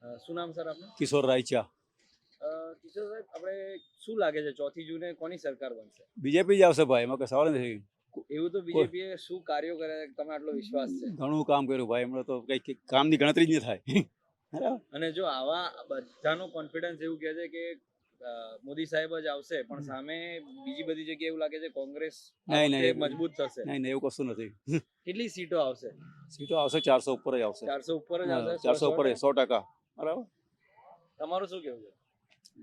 શું નામ સર આપનું? કિશોર રાયચા. કિશોર સાહેબ, આપણે શું લાગે છે 4 જૂને કોની સરકાર બનશે? બીજેપી જ આવશે ભાઈ, એમાં કઈ સવાલ નથી. એવું તો બીજેપીએ શું કાર્યો કર્યા તમે આટલો વિશ્વાસ છે? ઘણું કામ કર્યું ભાઈ, હમણાં તો કઈ કામની ગણતરી જ નહીં થાય. બરાબર. અને જો આવા બધાનો કોન્ફિડન્સ એવું કહે છે કે મોદી સાહેબ જ આવશે, પણ સામે બીજી બધી જગ્યાએ એવું લાગે છે કોંગ્રેસ નહીં. મજબૂત થશે. નહીં એવું કશું નથી. કેટલી સીટો આવશે? સીટો આવશે 400 ઉપર જ આવશે. 400 ઉપર જ આવશે. 400 ઉપર 100%. બરાબર. તમારું શું કેવું છે?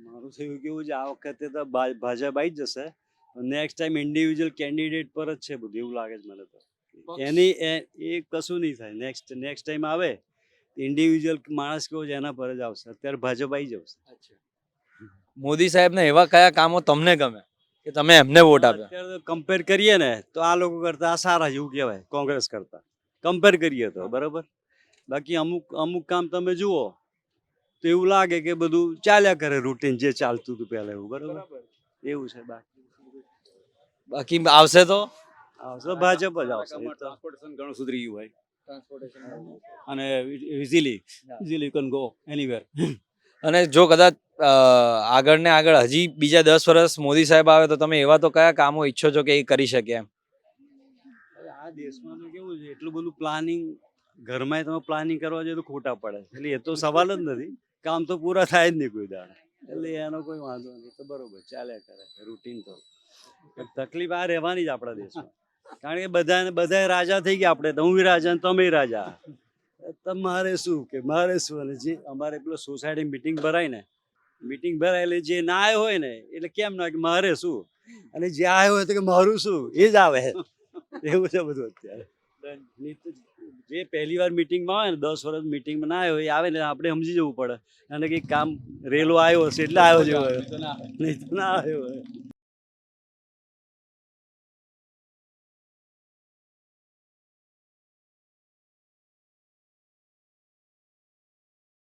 મારું તો એવું કેવું છે, આ વખતે તો ભાજપ આવી જ જશે. નેક્સ્ટ ટાઈમ ઇન્ડિવિજ્યુઅલ કેન્ડિડેટ પર જ છે બધું, એવું લાગે છે મને તો. એ કશું નહીં થાય. નેક્સ્ટ ટાઈમ આવે ઇન્ડિવિજ્યુઅલ માણસ કેવો છે એના પર જ આવશે. અત્યારે ભાજપ આવી જશે. મોદી સાહેબના એવા કયા કામો તમને ગમે કે તમે એમને વોટ આપ્યા? અત્યારે તો કમ્પેર કરીએ ને તો આ લોકો કરતા આ સારા જેવું કહેવાય, કોંગ્રેસ કરતા કમ્પેર કરીએ તો. બરાબર. બાકી અમુક કામ તમે જુઓ તો એવું લાગે કે બધું ચાલ્યા કરે રૂટીન, જે ચાલતું હતું પહેલા એવું. બરાબર એવું છે. બાકી આવશે તો આવશે ભાજપ જ આવશે. ટ્રાન્સપોર્ટેશન ઘણું સુધરી ગયું ભાઈ, ટ્રાન્સપોર્ટેશન. અને easily you can go anywhere. અને જો કદાચ આગળ ને આગળ હજી બીજા 10 વર્ષ મોદી સાહેબ આવે તો તમે એવા તો કયા કામો ઈચ્છો છો કે એ કરી શકે એમ? આ દેશમાં તો કેવું છે, એટલું બધું પ્લાનિંગ ઘરમાં તમે પ્લાનિંગ કરવા જોઈએ તો ખોટા પડે. એટલે એ તો સવાલ જ નથી. કામ તો પૂરા થાય જ નહીં કોઈ દાડે. એટલે એનો કોઈ વાંધો નહીં, તો બરોબર ચાલ્યા કરે રૂટીન. તો તકલીફ આ રહેવાની જ આપણા દેશમાં, કારણ કે બધા રાજા થઈ ગયા. આપણે તો હું રાજા ને તમે રાજા. તમારે શું કે મારે શું? અને જે અમારે પેલો સોસાયટી મીટિંગ ભરાય એટલે જે ના આવ્યો હોય ને એટલે કેમ ના કે મારે શું, અને જે આવ્યો હોય તો કે મારું શું, એ જ આવે. એવું છે બધું અત્યારે. જે પહેલી વાર મીટિંગમાં આવે ને 10 વર્ષ મીટિંગમાં ના આવ્યો એ આવે ને આપણે સમજી જવું પડે. અને કંઈક કામ રેલો આવ્યો હશે એટલે આવ્યો જેવો, નહીં તો ના આવ્યો હોય.